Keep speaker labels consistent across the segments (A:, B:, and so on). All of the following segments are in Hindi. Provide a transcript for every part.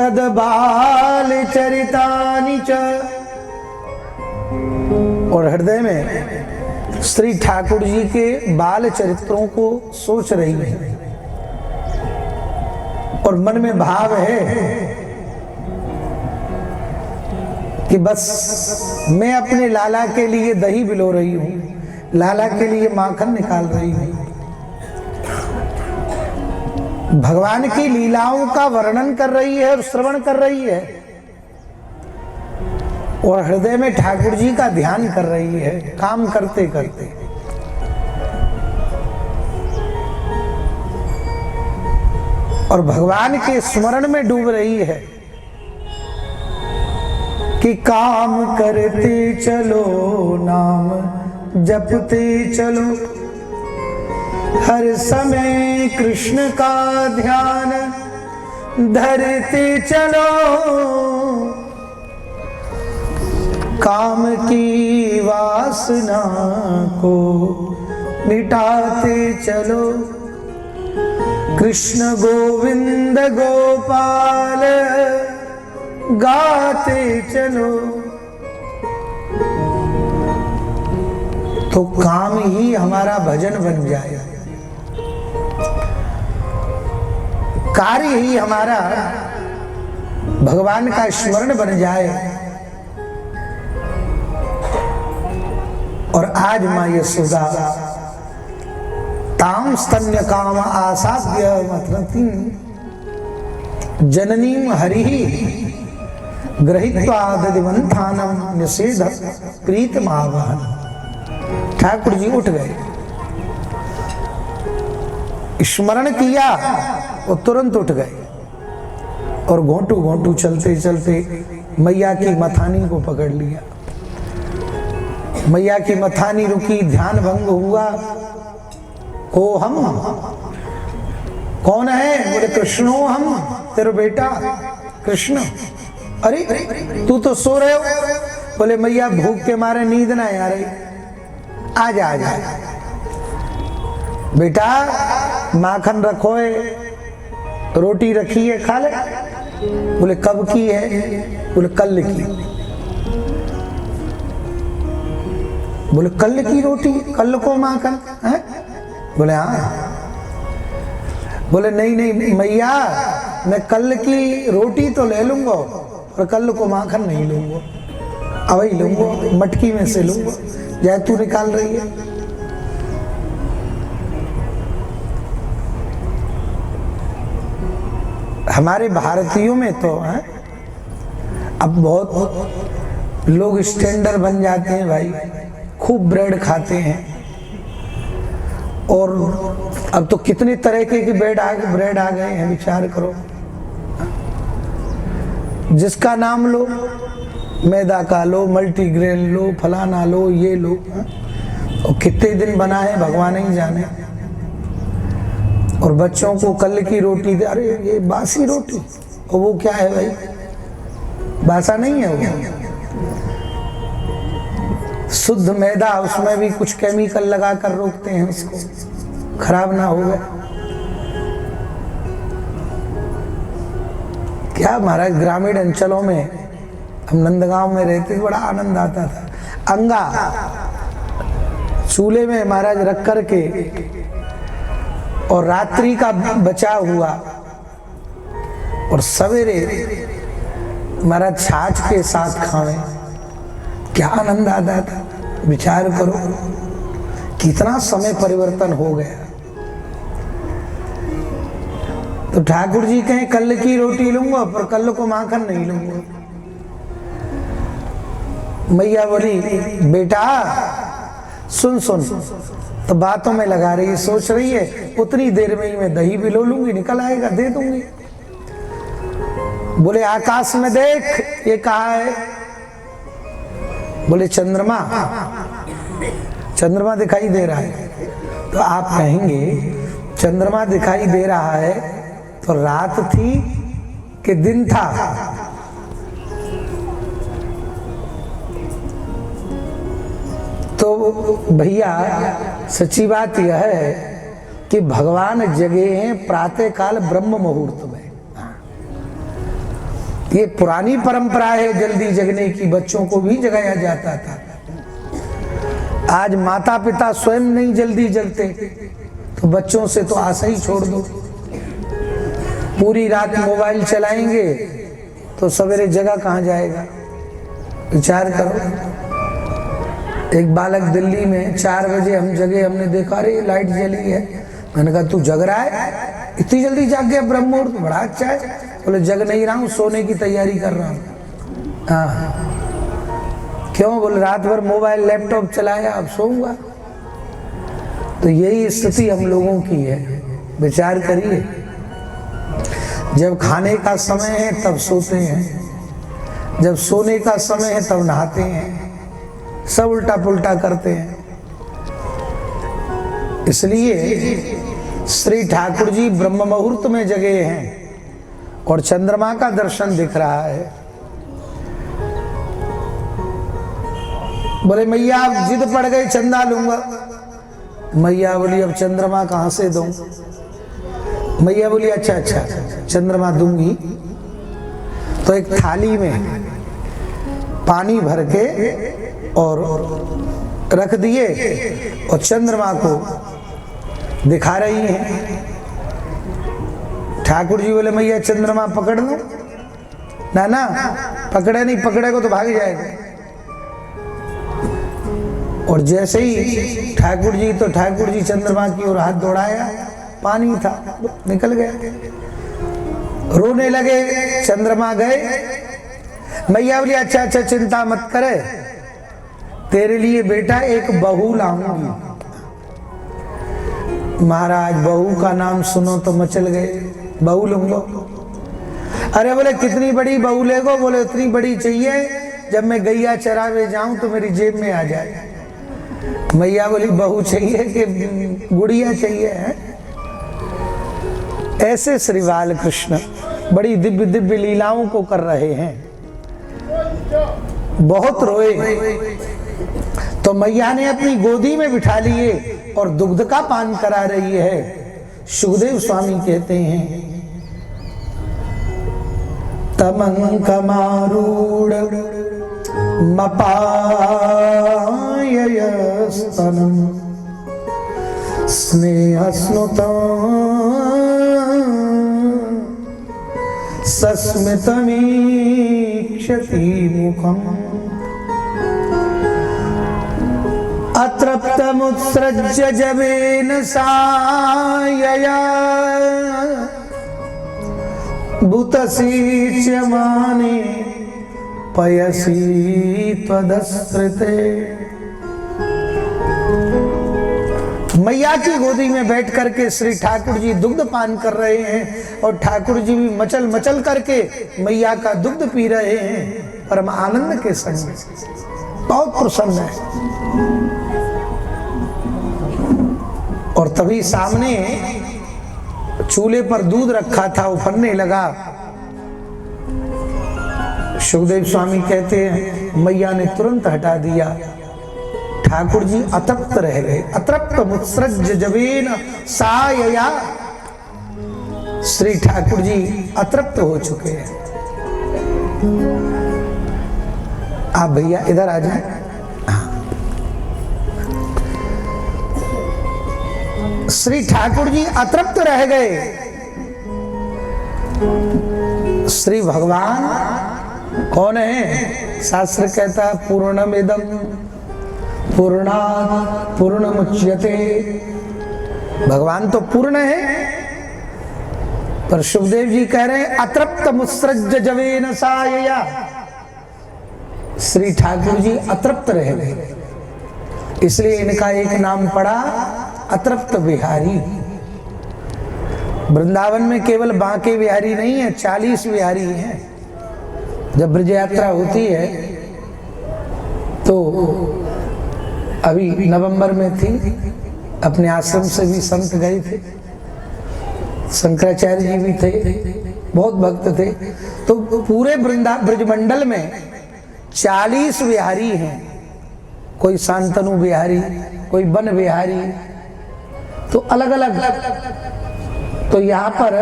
A: तद बाल चरितानि च, और हृदय में श्री ठाकुर जी के बाल चरित्रों को सोच रही है और मन में भाव है कि बस मैं अपने लाला के लिए दही बिलो रही हूं, लाला के लिए माखन निकाल रही हूं। भगवान की लीलाओं का वर्णन कर रही है और श्रवण कर रही है और हृदय में ठाकुर जी का ध्यान कर रही है, काम करते करते। और भगवान के स्मरण में डूब रही है कि काम करते चलो, नाम जपते चलो, हर समय कृष्ण का ध्यान धरते चलो, काम की वासना को मिटाते चलो, कृष्ण गोविंद गोपाल गाते चलो। तो काम ही हमारा भजन बन जाए, कार्य ही हमारा भगवान का स्मरण बन जाए। और आज मां यशोदा ताम स्तन्य काम आसाद्य मथरति जननीम हरिहि गृहीत्वा दधिमंथानम निषेध प्रीतमावहन। ठाकुर जी उठ गए, स्मरण किया और तुरंत उठ गए और घोंटू घोंटू चलते चलते मैया की मथानी को पकड़ लिया। मैया की मथानी रुकी, ध्यान भंग हुआ। को हम कौन है? बोले कृष्णो हम, तेरा बेटा कृष्ण। अरे तू तो सो रहे हो। बोले मैया भूख के मारे नींद ना आ रही। आजा आजा बेटा, माखन रखो है, रोटी रखी है, खा ले। बोले कब की है? बोले कल की। बोले कल की रोटी, कल को माखन है? बोले हाँ। बोले नहीं नहीं मैया, मैं कल की रोटी तो ले लूंगा और कल को माखन नहीं लूंगा, अवई लूंगा, मटकी में से लूंगा, जय तू निकाल रही है। हमारे भारतीयों में तो है अब बहुत लोग स्टैंडर्ड बन जाते हैं भाई, खूब ब्रेड खाते हैं। और अब तो कितने तरह के ब्रेड आ गए हैं, विचार करो। जिसका नाम लो, मैदा का लो, मल्टीग्रेन लो, फलाना लो, ये लो। और कितने दिन बना है भगवान ही जाने। और बच्चों को कल की रोटी दे, अरे ये बासी रोटी। और वो क्या है भाई? बासा नहीं है वो, शुद्ध मैदा, उसमें भी कुछ केमिकल लगा कर रोकते हैं उसको, खराब ना हो गए। क्या महाराज, ग्रामीण अंचलों में, हम नंदगांव में रहते, बड़ा आनंद आता था। अंगा चूल्हे में महाराज रख कर के और रात्रि का बचा हुआ और सवेरे महाराज छाछ के साथ खाएं, क्या आनंद आता था। विचार करो कितना समय परिवर्तन हो गया। तो ठाकुर जी कहें कल की रोटी लूंगा पर कल को माखन नहीं लूंगा। मैया बोली बेटा सुन सुन, तो बातों में लगा रही है, सोच रही है उतनी देर में ही मैं दही भी लो लूंगी, निकल आएगा, दे दूंगी। बोले आकाश में देख, ये कहा है? बोले चंद्रमा, चंद्रमा दिखाई दे रहा है। तो आप कहेंगे चंद्रमा दिखाई दे रहा है तो रात थी कि दिन था? तो भैया सच्ची बात यह है कि भगवान जगे हैं प्रातः काल ब्रह्म मुहूर्त में। ये पुरानी परंपरा है जल्दी जगने की, बच्चों को भी जगाया जाता था। आज माता पिता स्वयं नहीं जल्दी जगते तो बच्चों से तो आशा ही छोड़ दो। पूरी रात मोबाइल चलाएंगे तो सवेरे जगह कहाँ जाएगा? विचार करो। एक बालक दिल्ली में 4 बजे हम जगे, हमने देखा अरे लाइट जली है। मैंने कहा तू जग रहा है? इतनी जल्दी जाग गया, ब्रह्म मुहूर्त, बड़ा अच्छा है। बोले जग नहीं रहा हूँ, सोने की तैयारी कर रहा हूँ। हाँ, क्यों? बोले रात भर मोबाइल लैपटॉप चलाया, अब सोऊंगा। तो यही स्थिति हम लोगों की है। विचार करिए, जब खाने का समय है तब सोते हैं, जब सोने का समय है तब नहाते हैं, सब उल्टा पुल्टा करते हैं। इसलिए श्री ठाकुर जी ब्रह्म मुहूर्त में जगे हैं और चंद्रमा का दर्शन दिख रहा है। बोले मैया आप जिद पड़ गई, चंदा लूंगा। मैया बोली अब चंद्रमा कहां से दूं? मैया बोली अच्छा अच्छा चंद्रमा दूंगी। तो एक थाली में पानी भर के और रख दिए और चंद्रमा को दिखा रही हैं। ठाकुर जी बोले मैया चंद्रमा पकड़ लो ना? ना पकड़े नहीं, पकड़ेगा तो भाग जाएगा। और जैसे ही ठाकुर जी चंद्रमा की ओर हाथ दौड़ाया, पानी था, निकल गया। रोने लगे, चंद्रमा गए। मैया बोली अच्छा अच्छा चिंता मत करे, तेरे लिए बेटा एक बहू लाऊंगी। महाराज बहू का नाम सुनो तो मचल गए, बहू लूंगा। अरे बोले कितनी बड़ी बहू लेगो? बोले उतनी बड़ी चाहिए जब मैं गैया चरावे जाऊं तो मेरी जेब में आ जाए। मैया बोली बहू चाहिए कि गुड़िया चाहिए है? ऐसे श्री बाल कृष्ण बड़ी दिव्य दिव्य लीलाओं को कर रहे हैं। बहुत रोए तो मैया ने अपनी गोदी में बिठा लिए और दुग्ध का पान करा रही है। सुखदेव स्वामी कहते हैं तमंकमारूढ़ मपाययस्तनम स्नेहस्नुतं सस्मितमीक्षति मुखम् अतृप्तमुत्सृज्य जवेन सायया भूतसीच्यमाने पयसी त्वदस्कृते। मैया की गोदी में बैठ करके श्री ठाकुर जी दुग्ध पान कर रहे हैं और ठाकुर जी भी मचल मचल करके मैया का दुग्ध पी रहे हैं परम आनंद के संग। बहुत प्रसन्न है। और तभी सामने चूल्हे पर दूध रखा था, उफरने लगा। सुखदेव स्वामी कहते हैं मैया ने तुरंत हटा दिया। ठाकुर जी अतृप्त रह गए। अतृप्त मुत्सृज्य जवेन सायया, श्री ठाकुर जी अतृप्त हो चुके हैं। आप भैया इधर आ जाए। श्री ठाकुर जी अतृप्त रह गए। श्री भगवान कौन है? शास्त्र कहता पूर्णमिदं पूर्णात् पूर्णमुच्यते। भगवान तो पूर्ण है, पर सुखदेव जी कह रहे हैं अतृप्त मुत्सृज्य जवेन सायया। श्री ठाकुर जी अतृप्त रह गए, इसलिए इनका एक नाम पड़ा अतृप्त बिहारी। वृंदावन में केवल बांके बिहारी नहीं है, 40 बिहारी हैं। जब ब्रज यात्रा होती है तो अभी नवंबर में थी, अपने आश्रम से भी संत गए थे, शंकराचार्य जी भी थे, बहुत भक्त थे। तो पूरे ब्रजमंडल में 40 बिहारी हैं। कोई शांतनु बिहारी, कोई वन बिहारी, तो अलग अलग। तो यहाँ पर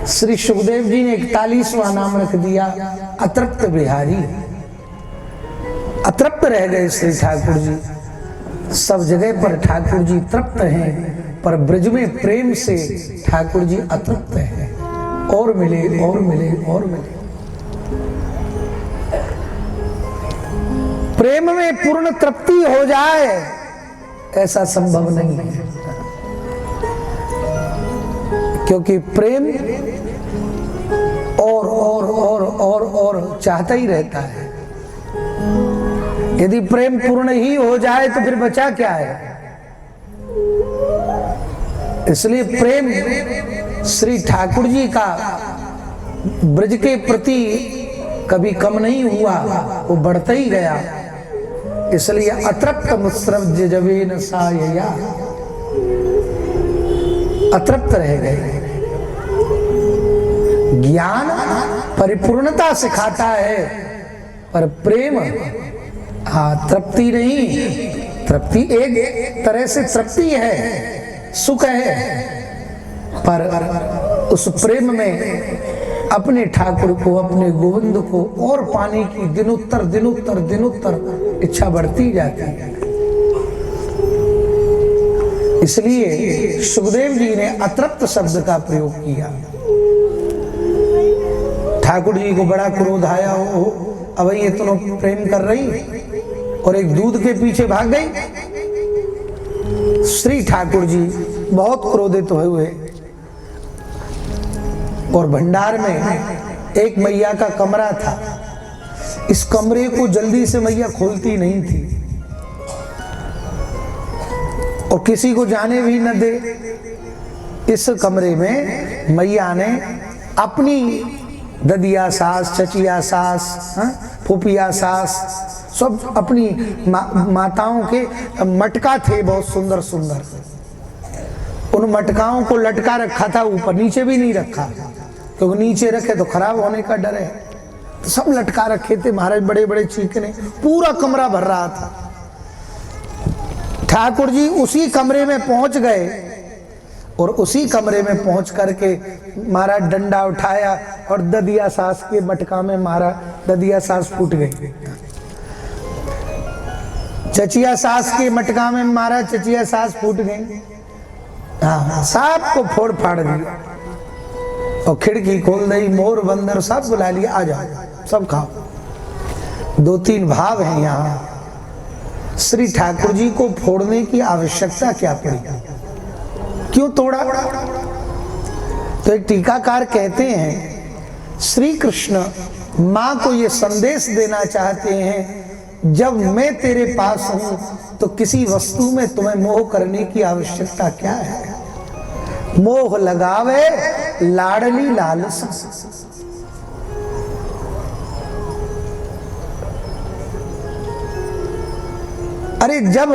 A: श्री सुखदेव जी ने 41वां नाम रख दिया अतृप्त बिहारी। अतृप्त रह गए श्री ठाकुर जी। सब जगह पर ठाकुर जी तृप्त हैं, पर ब्रज में प्रेम से ठाकुर जी अतृप्त हैं। और मिले और मिले और मिले। प्रेम में पूर्ण तृप्ति हो जाए ऐसा संभव नहीं है, क्योंकि प्रेम और चाहता ही रहता है। यदि प्रेम पूर्ण ही हो जाए तो फिर बचा क्या है। इसलिए प्रेम श्री ठाकुर जी का ब्रज के प्रति कभी कम नहीं हुआ, वो बढ़ता ही गया। इसलिए अतृप्त मुस्रव्ज जवेन सायया, अतृप्त रह गए। ज्ञान परिपूर्णता सिखाता है, पर प्रेम तृप्ति नहीं। तृप्ति एक तरह से तृप्ति है, सुख है, पर उस प्रेम में अपने ठाकुर को, अपने गोविंद को और पाने की दिनोत्तर दिनोत्तर दिनोत्तर इच्छा बढ़ती जाती है। इसलिए सुखदेव जी ने अतृप्त शब्द का प्रयोग किया। ठाकुर जी को बड़ा क्रोध आया हो, अब ये दोनों प्रेम कर रही और एक दूध के पीछे भाग गई। श्री ठाकुर जी बहुत क्रोधित हुए और भंडार में एक मैया का कमरा था। इस कमरे को जल्दी से मैया खोलती नहीं थी और किसी को जाने भी न दे। इस कमरे में मैया ने अपनी ददिया सास, चचिया सास, फूफिया सास, सब अपनी माताओं के मटका थे बहुत सुंदर सुंदर, उन मटकाओं को लटका रखा था ऊपर, नीचे भी नहीं रखा, क्योंकि नीचे रखे तो खराब होने का डर है। तो सब लटका रखे थे महाराज, बड़े बड़े चीकने, पूरा कमरा भर रहा था। ठाकुर जी उसी कमरे में पहुंच गए और उसी कमरे में पहुंच करके महाराज डंडा उठाया और ददिया सास के मटका में मारा। ददिया सास फूट गई। चचिया सास के मटका में मारा, चचिया सास फूट गई। हाँ, सब को फोड़ फाड़ दिया और खिड़की खोल दी, मोर बंदर सब बुला लिया, आ जाओ सब खाओ। 2-3 भाव हैं यहाँ। श्री ठाकुर जी को फोड़ने की आवश्यकता क्या पड़ी, क्यों तोड़ा? तो एक टीकाकार कहते हैं श्री कृष्ण मां को ये संदेश देना चाहते हैं, जब मैं तेरे पास हूं तो किसी वस्तु में तुम्हें मोह करने की आवश्यकता क्या है। मोह लगावे लाडली लालस। अरे जब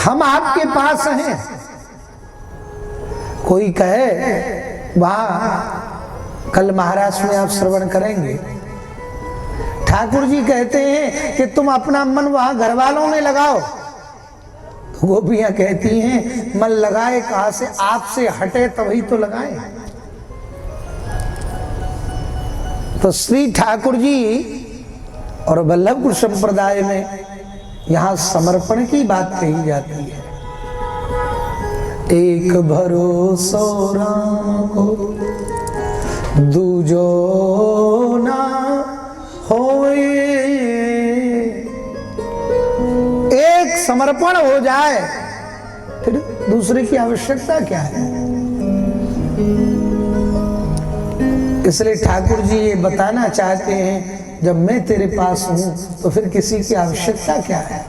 A: हम आपके पास हैं, कोई कहे वहां कल महाराष्ट्र में आप श्रवण करेंगे, ठाकुर जी कहते हैं कि तुम अपना मन वहां घर वालों में लगाओ। गोपियां कहती हैं मन लगाए कहां से, आपसे हटे तभी तो लगाए। तो श्री ठाकुर जी और वल्लभपुर संप्रदाय में यहां समर्पण की बात कही जाती है। एक भरोसो राम को दूजो ना होए। एक समर्पण हो जाए फिर दूसरे की आवश्यकता क्या है। इसलिए ठाकुर जी ये बताना चाहते हैं, जब मैं तेरे पास हूं तो फिर किसी की आवश्यकता क्या है।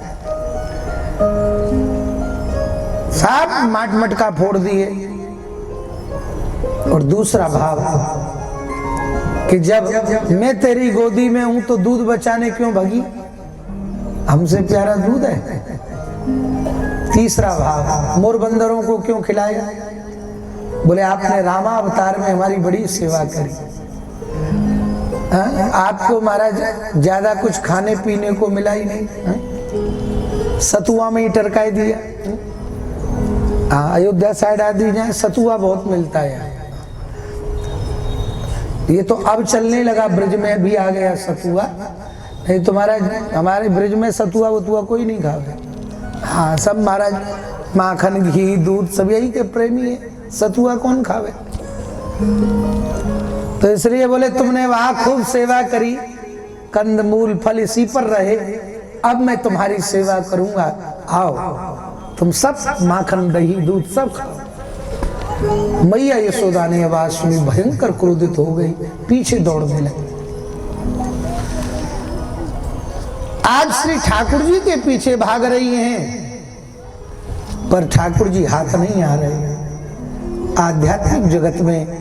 A: सब माट मटका फोड़ दिए। और दूसरा भाव कि जब मैं तेरी गोदी में हूं तो दूध बचाने क्यों भगी, हमसे प्यारा दूध है। तीसरा भाव, मोर बंदरों को क्यों खिलाया, बोले आपने रामा अवतार में हमारी बड़ी सेवा करी। आपको महाराज ज्यादा कुछ खाने पीने को मिला ही नहीं, सतुआ में ही टरकाई दिया। अयोध्या साइड आदि जाए सतुआ बहुत मिलता है। ये तो अब चलने लगा, ब्रज में भी आ गया सतुआ। नहीं तो महाराज हमारे ब्रज में सतुआ वतुआ कोई नहीं खावे। हाँ सब महाराज माखन घी दूध सब यही के प्रेमी है, सतुआ कौन खावे। तो इसलिए बोले तुमने वहां खूब सेवा करी, कंद मूल फल इसी पर रहे, अब मैं तुम्हारी सेवा करूंगा, आओ तुम सब माखन दही दूध सब खाओ। मैया यशोदा ने आवाज सुनी, भयंकर क्रोधित हो गई, पीछे दौड़ने लगी। आज श्री ठाकुर जी के पीछे भाग रही हैं, पर ठाकुर जी हाथ नहीं आ रहे। आध्यात्मिक जगत में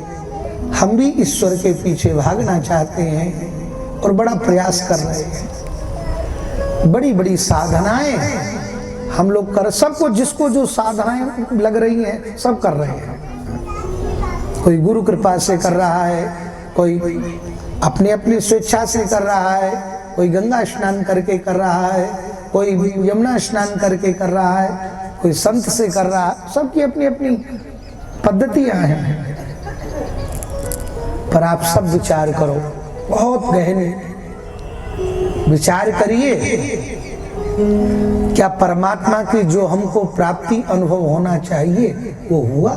A: हम भी ईश्वर के पीछे भागना चाहते हैं और बड़ा प्रयास कर रहे हैं। बड़ी बड़ी साधनाएं हम लोग कर, सबको जिसको जो साधनाएं लग रही हैं सब कर रहे हैं। कोई गुरु कृपा से कर रहा है, कोई अपनी अपनी स्वेच्छा से कर रहा है, कोई गंगा स्नान करके कर रहा है, कोई यमुना स्नान करके कर रहा है, कोई संत से कर रहा है। सबकी अपनी अपनी पद्धतियां हैं। पर आप सब विचार करो, बहुत गहने विचार करिए, क्या परमात्मा की जो हमको प्राप्ति अनुभव होना चाहिए वो हुआ?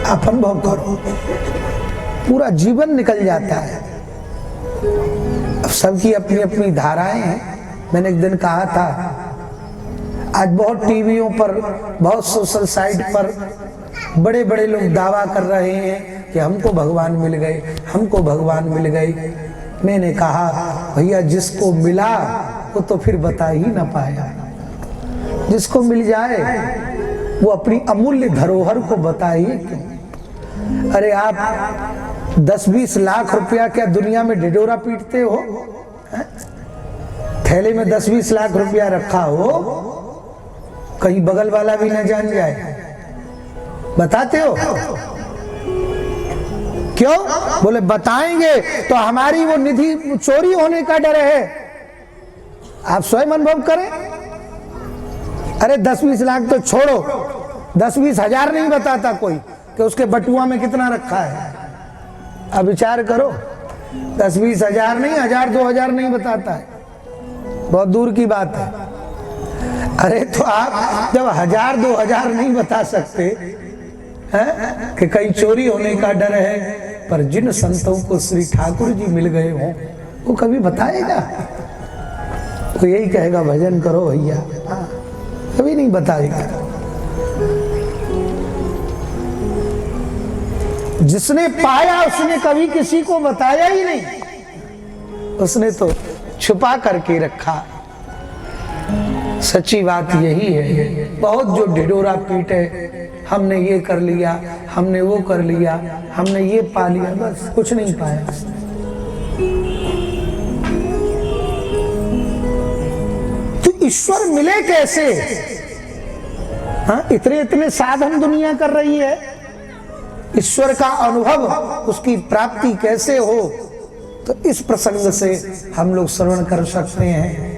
A: आप अनुभव करो, पूरा जीवन निकल जाता है। अब सबकी अपनी अपनी धाराएं हैं। मैंने एक दिन कहा था, आज बहुत टीवियों पर, बहुत सोशल साइट पर बड़े बड़े लोग दावा कर रहे हैं कि हमको भगवान मिल गए, हमको भगवान मिल गए। मैंने कहा भैया जिसको मिला वो तो फिर बता ही ना पाया। जिसको मिल जाए वो अपनी अमूल्य धरोहर को बताइए क्यों। अरे आप 10-20 लाख रुपया क्या दुनिया में ढिढोरा पीटते हो? थैले में 10-20 लाख रुपया रखा हो, कहीं बगल वाला भी न जान जाए, बताते हो क्यों? बोले बताएंगे तो हमारी वो निधि चोरी होने का डर है। आप स्वयं अनुभव करें। अरे 10-20 लाख तो छोड़ो, 10-20 हजार नहीं बताता कोई कि उसके बटुआ में कितना रखा है। अब विचार करो, 10-20 हजार नहीं, 1000-2000 नहीं बताता है, बहुत दूर की बात है। अरे तो आप जब 1000-2000 नहीं बता सकते हैं कि कहीं चोरी होने का डर है, पर जिन संतों को श्री ठाकुर जी मिल गए हों वो कभी बताएगा? वो यही कहेगा भजन करो भैया, कभी नहीं बताएगा। जिसने पाया उसने कभी किसी को बताया ही नहीं, उसने तो छुपा करके रखा। सच्ची बात यही है। बहुत जो ढिढोरा पीटे, हमने ये कर लिया, हमने वो कर लिया, हमने ये पा लिया, बस कुछ नहीं पाया। तो ईश्वर मिले कैसे? हाँ, इतने इतने साधन दुनिया कर रही है, ईश्वर का अनुभव, उसकी प्राप्ति कैसे हो? तो इस प्रसंग से हम लोग श्रवण कर सकते हैं।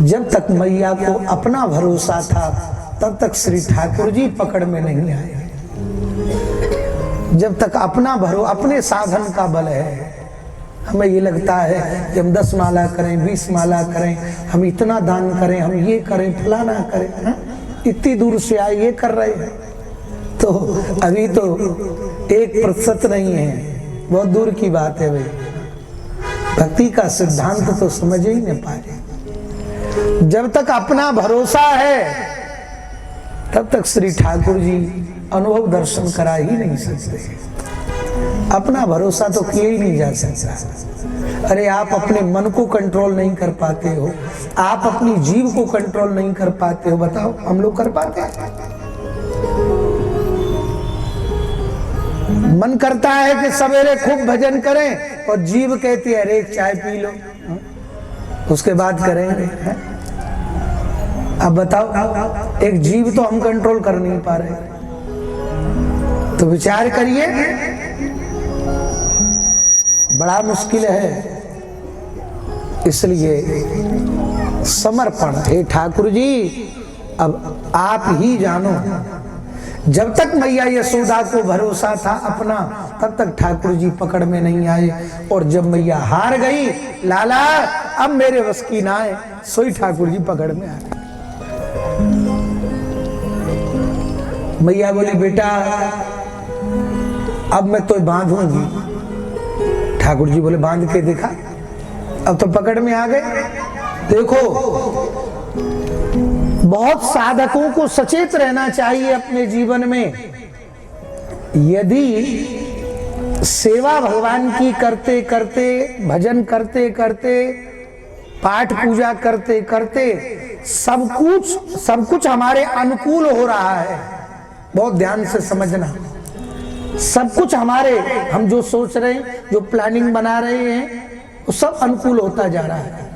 A: जब तक मैया को अपना भरोसा था तब तक श्री ठाकुर जी पकड़ में नहीं आए। जब तक अपने साधन का बल है, हमें ये लगता है कि हम 10 माला करें, 20 माला करें, हम इतना दान करें, हम ये करें, फलाना करें, हा? इतनी दूर से आए ये कर रहे हैं, तो अभी तो 1% नहीं है, बहुत दूर की बात है भाई। भक्ति का सिद्धांत तो समझ ही नहीं पाए। जब तक अपना भरोसा है तब तक श्री ठाकुर जी अनुभव दर्शन करा ही नहीं सकते। अपना भरोसा तो किया ही नहीं जा सकता। अरे आप अपने मन को कंट्रोल नहीं कर पाते हो, आप अपनी जीव को कंट्रोल नहीं कर पाते हो, बताओ हम लोग कर पाते हैं? मन करता है कि सवेरे खूब भजन करें और जीव कहती है अरे एक चाय पी लो, उसके बाद करेंगे। अब बताओ, एक जीव तो हम कंट्रोल कर नहीं पा रहे, तो विचार करिए, बड़ा मुश्किल है। इसलिए समर्पण, हे ठाकुर जी अब आप ही जानो, जब तक मैया यशोदा को भरोसा था अपना, तब तक ठाकुर जी पकड़ में नहीं आए। और जब मैया हार गई, लाला अब मेरे बस की ना है, सोई ठाकुर जी पकड़ में आ गए। मैया बोली बेटा अब मैं तो बांधूंगी। ठाकुर जी बोले बांध के देखा, अब तो पकड़ में आ गए। देखो बहुत साधकों को सचेत रहना चाहिए अपने जीवन में। यदि सेवा भगवान की करते करते, भजन करते करते, पाठ पूजा करते करते सब कुछ हमारे अनुकूल हो रहा है, बहुत ध्यान से समझना। सब कुछ हमारे, हम जो सोच रहे हैं, जो प्लानिंग बना रहे हैं, वो सब अनुकूल होता जा रहा है।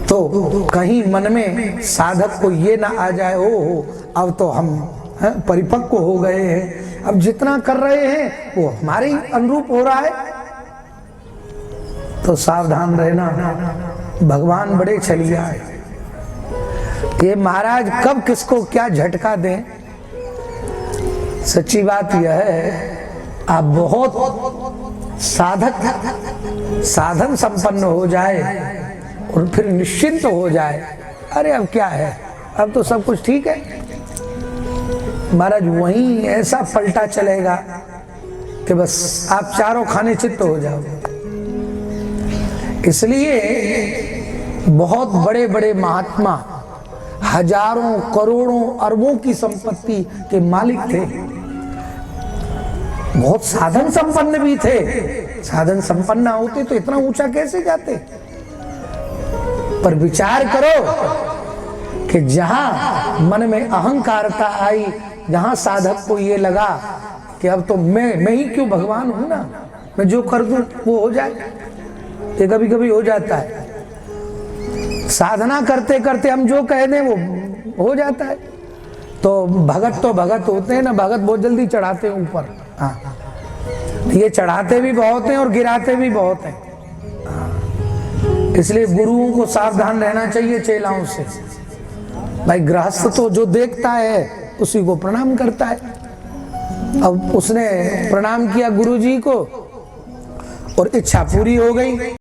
A: तो कहीं मन में साधक को ये ना आ जाए, ओ अब तो हम परिपक्व हो गए हैं, अब जितना कर रहे हैं वो हमारे ही अनुरूप हो रहा है। तो सावधान रहना, भगवान बड़े छलिया है। ये महाराज कब किसको क्या झटका दें। सच्ची बात यह है, आप बहुत साधन संपन्न हो जाए और फिर निश्चिंत हो जाए, अरे अब क्या है, अब तो सब कुछ ठीक है। महाराज वहीं ऐसा पलटा चलेगा कि बस आप चारों खाने चित्त हो जाओगे। इसलिए बहुत बड़े बड़े महात्मा हजारों करोड़ों अरबों की संपत्ति के मालिक थे, बहुत साधन संपन्न भी थे। साधन संपन्न होते तो इतना ऊंचा कैसे जाते। पर विचार करो कि जहां मन में अहंकारता आई, जहां साधक को ये लगा कि अब तो मैं ही क्यों भगवान हूं ना, मैं जो कर दूं वो हो जाए, ये कभी कभी हो जाता है। साधना करते करते हम जो कह दें वो हो जाता है। तो भगत होते हैं ना, भगत बहुत जल्दी चढ़ाते हैं ऊपर। हाँ, ये चढ़ाते भी बहुत हैं और गिराते भी बहुत हैं। इसलिए गुरुओं को सावधान रहना चाहिए चेलाओं से। भाई गृहस्थ तो जो देखता है उसी को प्रणाम करता है। अब उसने प्रणाम किया गुरुजी को और इच्छा पूरी हो गई।